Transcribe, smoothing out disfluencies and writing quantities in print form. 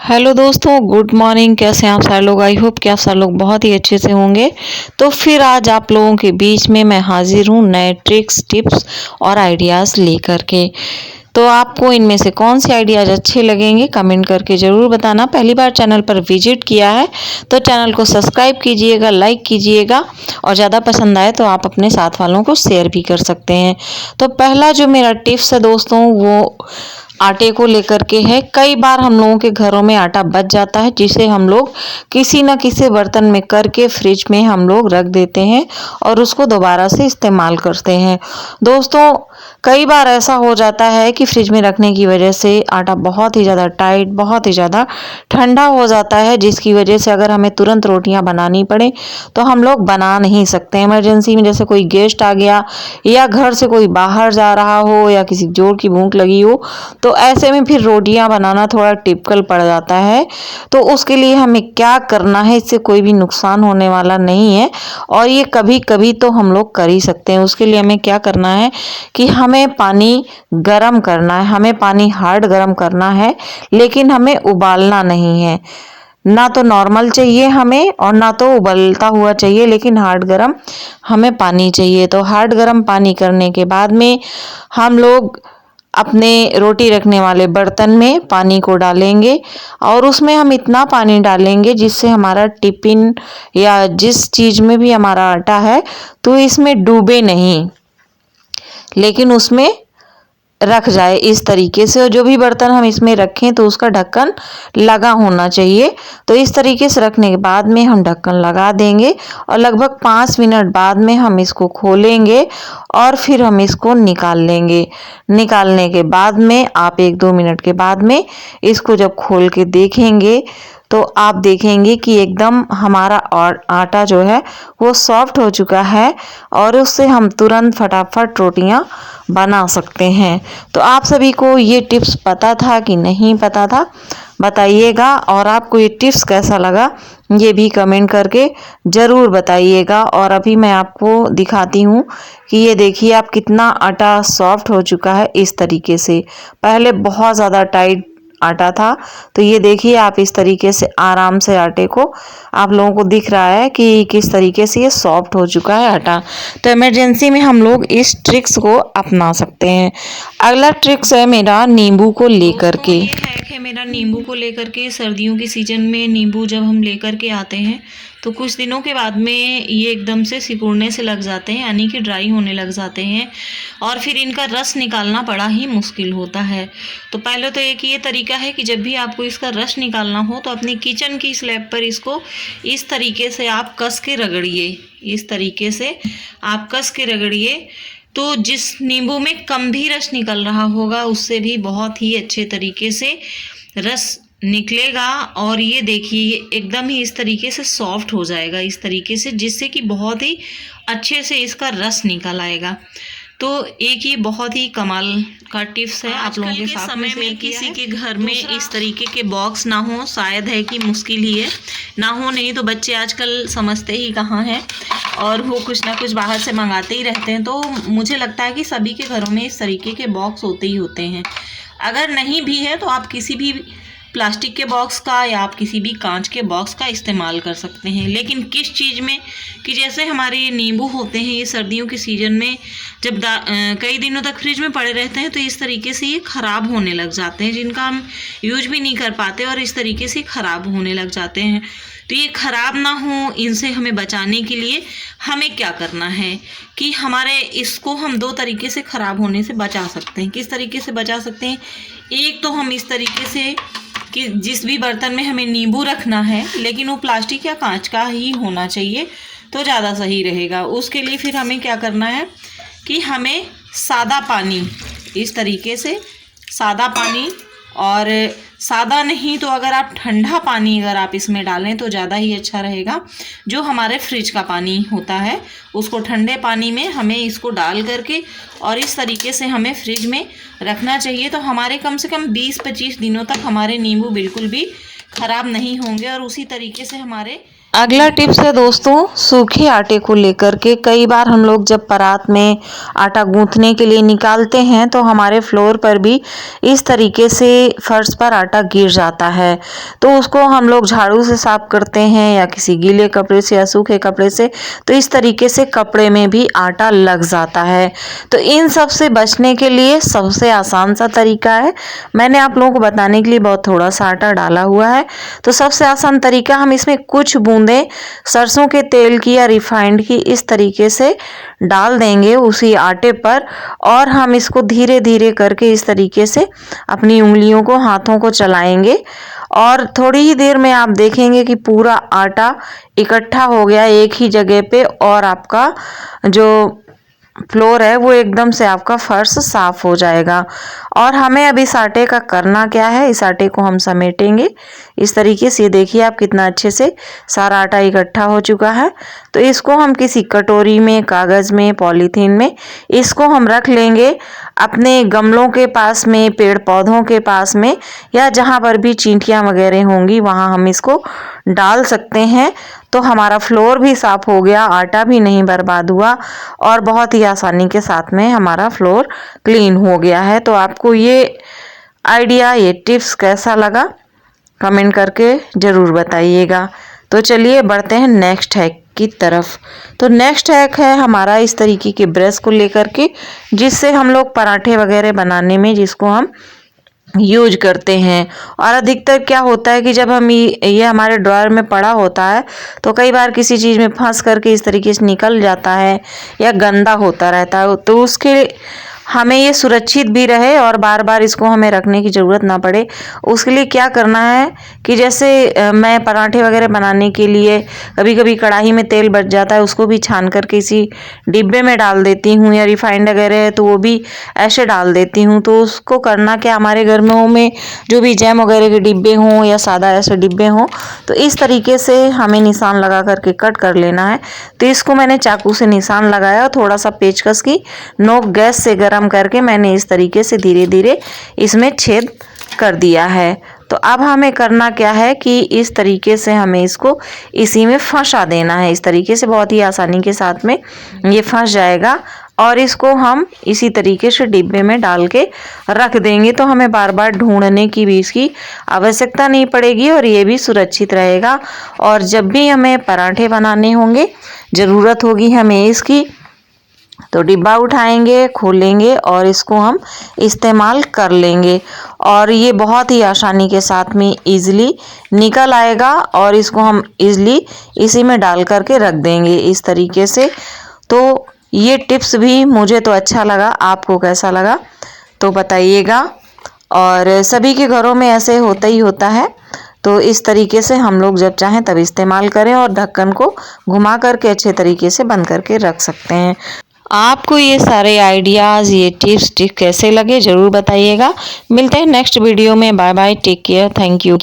Hello दोस्तों, good morning. कैसे हैं आप सारे लोग? आई होप कि आप सारे लोग बहुत ही अच्छे से होंगे। तो फिर आज आप लोगों के बीच में मैं हाजिर हूँ नए ट्रिक्स, टिप्स और आइडियाज़ लेकर के। तो आपको इनमें से कौन से आइडियाज़ अच्छे लगेंगे कमेंट करके ज़रूर बताना। पहली बार चैनल पर विजिट किया है तो चैनल को सब्सक्राइब कीजिएगा, लाइक कीजिएगा और ज़्यादा पसंद आए तो आप अपने साथ वालों को शेयर भी कर सकते हैं। तो पहला जो मेरा टिप्स है दोस्तों, वो आटे को लेकर के है। कई बार हम लोगों के घरों में आटा बच जाता है, जिसे हम लोग किसी न किसी बर्तन में करके फ्रिज में हम लोग रख देते हैं और उसको दोबारा से इस्तेमाल करते हैं। दोस्तों, कई बार ऐसा हो जाता है कि फ्रिज में रखने की वजह से आटा बहुत ही ज़्यादा टाइट, बहुत ही ज़्यादा ठंडा हो जाता है, जिसकी वजह से अगर हमें तुरंत रोटियां बनानी पड़े तो हम लोग बना नहीं सकते। इमरजेंसी में जैसे कोई गेस्ट आ गया या घर से कोई बाहर जा रहा हो या किसी जोर की भूख लगी हो, तो ऐसे में फिर रोटियां बनाना थोड़ा टिपिकल पड़ जाता है। तो उसके लिए हमें क्या करना है, इससे कोई भी नुकसान होने वाला नहीं है और ये कभी कभी तो हम लोग कर ही सकते हैं। उसके लिए हमें क्या करना है कि हमें पानी गरम करना है। हमें पानी हार्ड गरम करना है, लेकिन हमें उबालना नहीं है। ना तो नॉर्मल चाहिए हमें और ना तो उबलता हुआ चाहिए, लेकिन हार्ड गरम हमें पानी चाहिए। तो हार्ड गरम पानी करने के बाद में हम लोग अपने रोटी रखने वाले बर्तन में पानी को डालेंगे और उसमें हम इतना पानी डालेंगे जिससे हमारा टिफिन या जिस चीज़ में भी हमारा आटा है तो इसमें डूबे नहीं, लेकिन उसमें रख जाए इस तरीके से। और जो भी बर्तन हम इसमें रखें तो उसका ढक्कन लगा होना चाहिए। तो इस तरीके से रखने के बाद में हम ढक्कन लगा देंगे और लगभग 5 मिनट बाद में हम इसको खोलेंगे और फिर हम इसको निकाल लेंगे। निकालने के बाद में आप 1-2 मिनट के बाद में इसको जब खोल के देखेंगे तो आप देखेंगे कि एकदम हमारा आटा जो है वो सॉफ्ट हो चुका है और उससे हम तुरंत फटाफट रोटियां बना सकते हैं। तो आप सभी को ये टिप्स पता था कि नहीं पता था, बताइएगा। और आपको ये टिप्स कैसा लगा ये भी कमेंट करके ज़रूर बताइएगा। और अभी मैं आपको दिखाती हूँ कि ये देखिए आप कितना आटा सॉफ्ट हो चुका है इस तरीके से। पहले बहुत ज़्यादा टाइट आटा था, तो ये देखिए आप इस तरीके से आराम से आटे को आप लोगों को दिख रहा है कि किस तरीके से ये सॉफ्ट हो चुका है आटा। तो इमरजेंसी में हम लोग इस ट्रिक्स को अपना सकते हैं। अगला ट्रिक्स है मेरा नींबू को लेकर के। ये हैक है मेरा नींबू को लेकर के। सर्दियों के सीजन में नींबू जब हम लेकर के आते हैं तो कुछ दिनों के बाद में ये एकदम से सिकुड़ने से लग जाते हैं, यानी कि ड्राई होने लग जाते हैं और फिर इनका रस निकालना बड़ा ही मुश्किल होता है। तो पहले तो एक ये तरीका है कि जब भी आपको इसका रस निकालना हो तो अपनी किचन की स्लैब पर इसको इस तरीके से आप कस के रगड़िए। इस तरीके से आप कस के रगड़िए तो जिस नींबू में कम भी रस निकल रहा होगा उससे भी बहुत ही अच्छे तरीके से रस निकलेगा। और ये देखिए ये एकदम ही इस तरीके से सॉफ्ट हो जाएगा, इस तरीके से, जिससे कि बहुत ही अच्छे से इसका रस निकल आएगा। तो एक ये बहुत ही कमाल का टिप्स है आप लोगों के साथ में। में किसी के घर में इस तरीके के बॉक्स ना हो, शायद है कि मुश्किल ही है, ना हो नहीं तो बच्चे आजकल समझते ही कहाँ हैं और वो कुछ ना कुछ बाहर से मंगाते ही रहते हैं। तो मुझे लगता है कि सभी के घरों में इस तरीके के बॉक्स होते ही होते हैं। अगर नहीं भी है तो आप किसी भी प्लास्टिक के बॉक्स का या आप किसी भी कांच के बॉक्स का इस्तेमाल कर सकते हैं। लेकिन किस चीज़ में कि जैसे हमारे ये नींबू होते हैं, ये सर्दियों के सीजन में जब कई दिनों तक फ्रिज में पड़े रहते हैं तो इस तरीके से ये ख़राब होने लग जाते हैं, जिनका हम यूज भी नहीं कर पाते और इस तरीके से ख़राब होने लग जाते हैं। तो ये ख़राब ना हो, इनसे हमें बचाने के लिए हमें क्या करना है कि हमारे इसको हम 2 तरीके से ख़राब होने से बचा सकते हैं। किस तरीके से बचा सकते हैं? एक तो हम इस तरीके से कि जिस भी बर्तन में हमें नींबू रखना है, लेकिन वो प्लास्टिक या कांच का ही होना चाहिए तो ज़्यादा सही रहेगा। उसके लिए फिर हमें क्या करना है कि हमें सादा पानी, इस तरीके से सादा पानी, और सादा नहीं तो अगर आप ठंडा पानी अगर आप इसमें डालें तो ज़्यादा ही अच्छा रहेगा। जो हमारे फ्रिज का पानी होता है उसको ठंडे पानी में हमें इसको डाल करके और इस तरीके से हमें फ्रिज में रखना चाहिए। तो हमारे कम से कम 20-25 दिनों तक हमारे नींबू बिल्कुल भी ख़राब नहीं होंगे और उसी तरीके से हमारे अगला टिप्स है दोस्तों, सूखे आटे को लेकर के। कई बार हम लोग जब परात में आटा गूंथने के लिए निकालते हैं तो हमारे फ्लोर पर भी इस तरीके से फर्श पर आटा गिर जाता है, तो उसको हम लोग झाड़ू से साफ करते हैं या किसी गीले कपड़े से या सूखे कपड़े से, तो इस तरीके से कपड़े में भी आटा लग जाता है। तो इन सब से बचने के लिए सबसे आसान सा तरीका है, मैंने आप लोगों को बताने के लिए बहुत थोड़ा सा आटा डाला हुआ है। तो सबसे आसान तरीका, हम इसमें कुछ बूंदें सरसों के तेल की या रिफाइंड की इस तरीके से डाल देंगे उसी आटे पर, और हम इसको धीरे धीरे करके इस तरीके से अपनी उंगलियों को, हाथों को चलाएंगे और थोड़ी ही देर में आप देखेंगे कि पूरा आटा इकट्ठा हो गया एक ही जगह पे, और आपका जो फ्लोर है वो एकदम से आपका फर्श साफ हो जाएगा। और हमें अब इस आटे का करना क्या है, इस आटे को हम समेटेंगे इस तरीके से। देखिए आप कितना अच्छे से सारा आटा इकट्ठा हो चुका है। तो इसको हम किसी कटोरी में, कागज़ में, पॉलीथीन में इसको हम रख लेंगे अपने गमलों के पास में, पेड़ पौधों के पास में, या जहाँ पर भी चींटियाँ वगैरह होंगी वहाँ हम इसको डाल सकते हैं। तो हमारा फ्लोर भी साफ हो गया, आटा भी नहीं बर्बाद हुआ, और बहुत ही आसानी के साथ में हमारा फ्लोर क्लीन हो गया है। तो आपको ये आइडिया, ये टिप्स कैसा लगा कमेंट करके ज़रूर बताइएगा। तो चलिए बढ़ते हैं नेक्स्ट हैक की तरफ। तो नेक्स्ट हैक है हमारा इस तरीके के ब्रश को लेकर के, जिससे हम लोग पराठे वगैरह बनाने में जिसको हम यूज करते हैं। और अधिकतर क्या होता है कि जब हम ये हमारे ड्रॉअर में पड़ा होता है तो कई बार किसी चीज़ में फंस करके इस तरीके से निकल जाता है या गंदा होता रहता है, तो उसके हमें ये सुरक्षित भी रहे और बार बार इसको हमें रखने की ज़रूरत ना पड़े, उसके लिए क्या करना है कि जैसे मैं पराठे वगैरह बनाने के लिए कभी कभी कढ़ाई में तेल बच जाता है, उसको भी छान कर किसी डिब्बे में डाल देती हूँ, या रिफाइंड वगैरह है तो वो भी ऐसे डाल देती हूँ। तो उसको करना क्या, हमारे घर में जो भी जैम वगैरह के डिब्बे हों या सादा ऐसे डिब्बे हों, तो इस तरीके से हमें निशान लगा करके कट कर लेना है। तो इसको मैंने चाकू से निशान लगाया, थोड़ा सा पेचकस की नोक गैस से गर्म करके मैंने इस तरीके से धीरे धीरे इसमें छेद कर दिया है। तो अब हमें करना क्या है कि इस तरीके से हमें इसको इसी में फंसा देना है। इस तरीके से बहुत ही आसानी के साथ में ये फंस जाएगा, और इसको हम इसी तरीके से डिब्बे में डाल के रख देंगे। तो हमें बार बार ढूंढने की भी इसकी आवश्यकता नहीं पड़ेगी, और ये भी सुरक्षित रहेगा। और जब भी हमें पराठे बनाने होंगे, ज़रूरत होगी हमें इसकी, तो डिब्बा उठाएंगे, खोलेंगे और इसको हम इस्तेमाल कर लेंगे, और ये बहुत ही आसानी के साथ में इजीली निकल आएगा, और इसको हम इजीली इसी में डाल करके रख देंगे इस तरीके से। तो ये टिप्स भी मुझे तो अच्छा लगा, आपको कैसा लगा तो बताइएगा। और सभी के घरों में ऐसे होता ही होता है, तो इस तरीके से हम लोग जब चाहें तब इस्तेमाल करें, और ढक्कन को घुमा करके अच्छे तरीके से बंद करके रख सकते हैं। आपको ये सारे आइडियाज़, ये टिप्स कैसे लगे ज़रूर बताइएगा। मिलते हैं नेक्स्ट वीडियो में। Bye bye, take care, thank you.